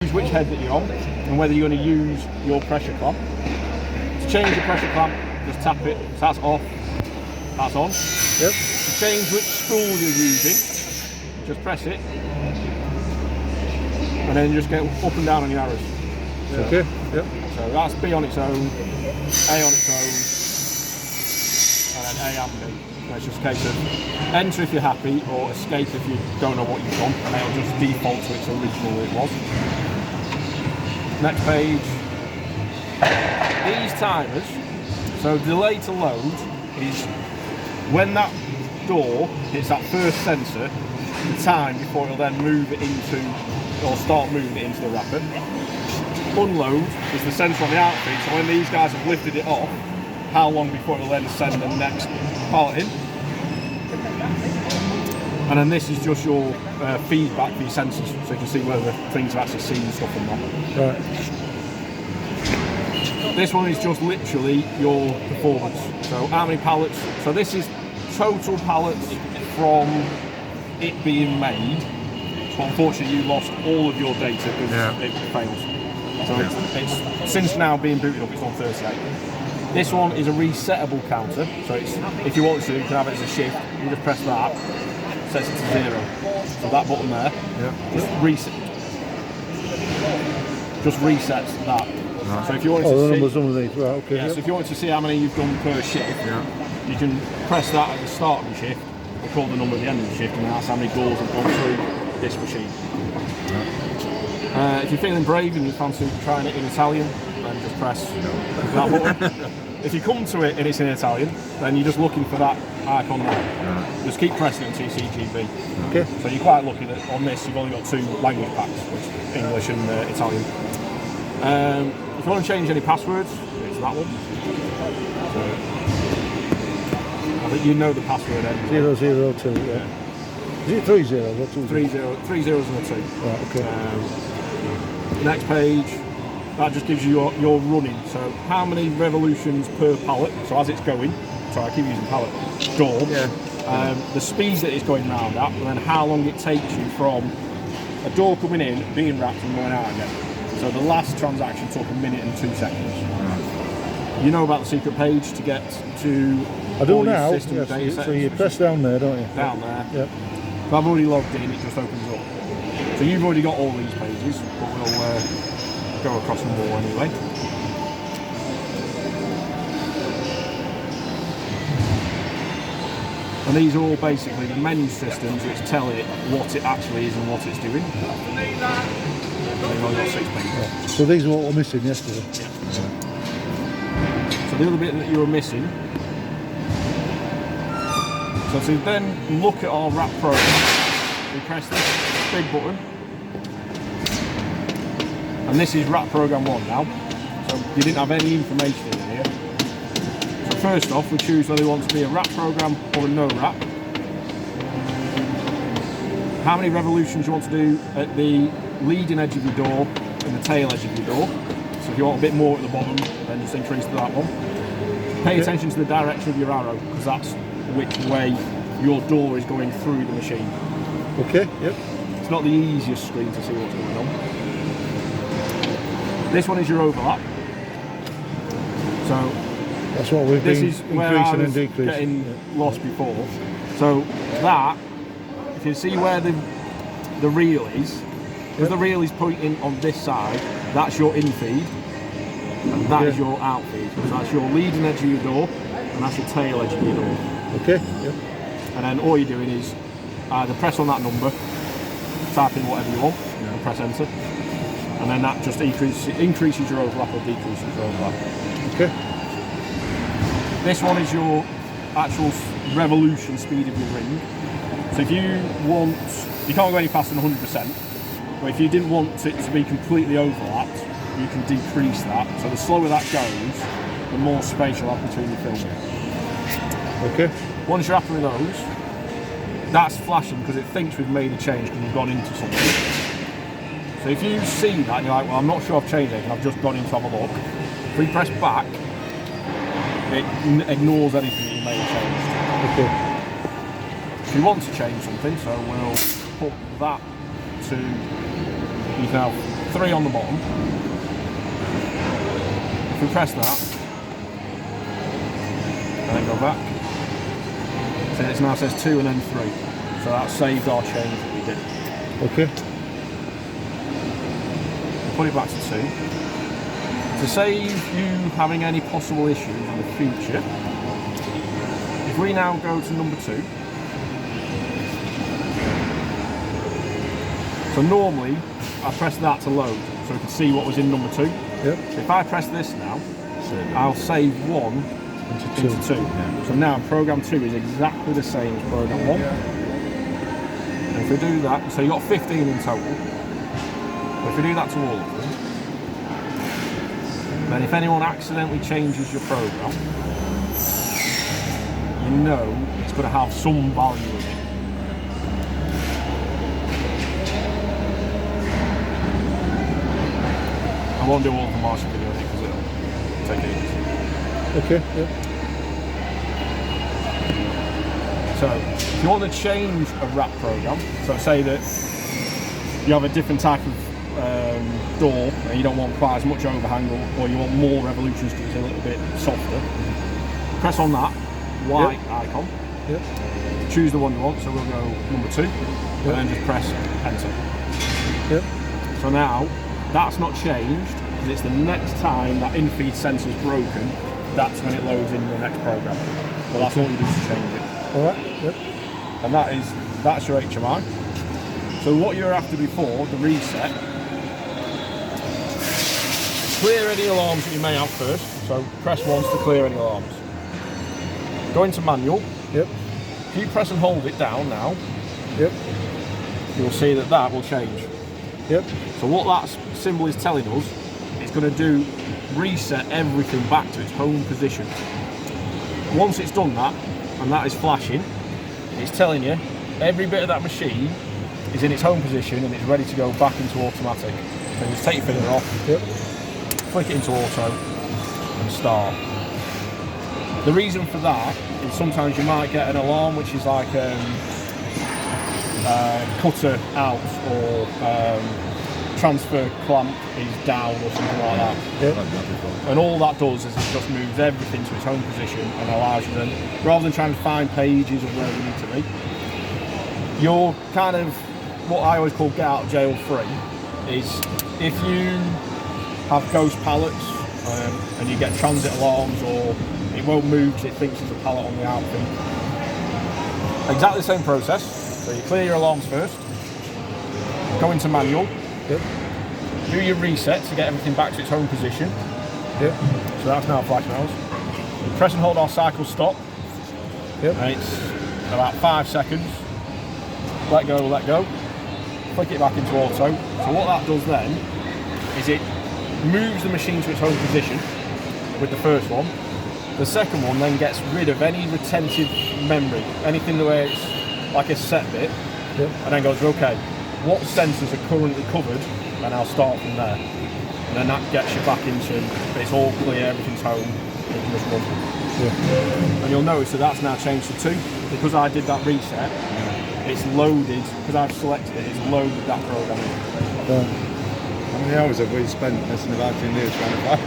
choose which head that you're on and whether you're going to use your pressure clamp. To change the pressure clamp, just tap it. So that's off, that's on. Yep. To change which spool you're using, just press it. And then just get up and down on your arrows. Yeah. Okay, yep. So that's B on its own, A on its own, and then A and B. So it's just a case of enter if you're happy, or escape if you don't know what you've done, and it'll just default to its original that it was. Next page. These timers, so delay to load is when that door hits that first sensor, the time before it'll then move it into, or start moving it into the wrapper. Unload is the sensor on the outfeed, so when these guys have lifted it off, how long before it'll then send the next pallet in. And then this is just your feedback for your sensors, so you can see whether things have actually seen stuff or not. Right. This one is just literally your performance. So how many pallets, so this is total pallets from it being made, but unfortunately you lost all of your data because it failed. So it's since now being booted up, it's on 38. This one is a resettable counter, so it's, if you want to, you can have it as a shift. You just press that, sets it to 0. So that button there, just resets that. Right. So if you wanted to see, underneath, right, okay. So if you wanted to see how many you've done per shift, you can press that at the start of the shift, record the number at the end of the shift, and that's how many doors have gone through this machine. If you're feeling brave and you fancy trying it in Italian, then just press that button. If you come to it and it's in Italian, then you're just looking for that icon there. Just keep pressing it until you see GB. Okay. So you're quite lucky that on this you've only got 2 language packs, which is English and Italian. If you want to change any passwords, it's that one. So, I think you know the password anyway. 002, yeah. Is it 3 zeros or 2 zeros? 3 zeros and a 2. Right, okay. Next page, that just gives you your running. So how many revolutions per pallet, so as it's going, sorry I keep using pallet, door, the speed that it's going round at, and then how long it takes you from a door coming in, being wrapped and going out again. So the last transaction took 1 minute and 2 seconds. You know about the secret page to get to I do now, yes, so you press down there, don't you? Down there. Yep. So I've already logged in, it just opens up. So you've already got all these pages, but we'll go across them all anyway. And these are all basically the menu systems which tell it what it actually is and what it's doing. You've only got 6 pages. So these are what we're missing yesterday? Yeah. So the other bit that you were missing, so to then look at our wrap program, we press this big button, and this is wrap program 1 now. So you didn't have any information in here. So first off, we choose whether we want to be a wrap program or a no wrap. How many revolutions you want to do at the leading edge of your door and the tail edge of your door. So if you want a bit more at the bottom, then just increase to that one. Pay attention to the direction of your arrow, because that's which way your door is going through the machine. Okay, yep. It's not the easiest screen to see what's going on. This one is your overlap. So that's what we've been increasing and decreasing. Getting lost before. So that, if you see where the reel is, because the reel is pointing on this side, that's your in feed, and that is your out feed. So that's your leading edge of your door, and that's your tail edge of your door. Okay, yep. And then all you're doing is either press on that number, type in whatever you want, and press enter. And then that just increases your overlap or decreases your overlap. Okay. This one is your actual revolution speed of your ring. So if you want, you can't go any faster than 100%, but if you didn't want it to be completely overlapped, you can decrease that. So the slower that goes, the more space you'll have between your filming. Okay. Once you're happy with those, that's flashing because it thinks we've made a change because we've gone into something. So if you see that and you're like, well, I'm not sure I've changed anything, I've just gone in to have a look. If we press back, it ignores anything that you may have changed. Okay. If you want to change something, so we'll put that to, you can have 3 on the bottom. If we press that, and then go back, so it now says 2 and then 3. So that saved our change that we did. Okay. Put it back to 2. To save you having any possible issues in the future, if we now go to number 2, so normally I press that to load so we can see what was in number 2. Yep. If I press this now, I'll save 1 into 2. Yeah. So now program 2 is exactly the same as program 1. And if we do that, so you've got 15 in total. If we do that to all of them, then if anyone accidentally changes your program, you know it's going to have some value in it. I won't do all of the marching video because it'll take ages. Okay, yeah. So, if you want to change a wrap program, so say that you have a different type of door and you don't want quite as much overhang, or you want more revolutions because it's a little bit softer, press on that white icon, choose the one you want, so we'll go number 2, and then just press enter. So now, that's not changed, because it's the next time that in-feed sensor is broken, that's when it loads in the next program. But that's all you do to change it. Alright, And that's your HMI. So what you're after before, the reset, clear any alarms that you may have first. So press once to clear any alarms. Go into manual. If you press and hold it down now, you'll see that that will change. So what that symbol is telling us, it's going to do reset everything back to its home position. Once it's done that, and that is flashing, it's telling you every bit of that machine is in its home position and it's ready to go back into automatic. So just take your finger off, flick it into auto, and start. The reason for that is sometimes you might get an alarm which is like cutter out, or transfer clamp is down, or something like that. And all that does is it just moves everything to its home position and allows you then, rather than trying to find pages of where you need to be, you're kind of, what I always call get out of jail free, is if you have ghost pallets and you get transit alarms, or it won't move because it thinks there's a pallet on the outfit. Exactly the same process. So you clear your alarms first, go into manual, do your reset to get everything back to its home position. So that's now flashing ours. We press and hold our cycle stop. And it's about 5 seconds. Let go. Flick it back into auto. So what that does then is it moves the machine to its home position with the first one. The second one then gets rid of any retentive memory, anything the way it's like a set bit, and then goes, okay, what sensors are currently covered, and I'll start from there. And then that gets you back into, it's all clear, everything's home, you can just run. And you'll notice that that's now changed to 2, because I did that reset, it's loaded, because I've selected it, it's loaded that program. How many hours have we spent messing about in here trying to find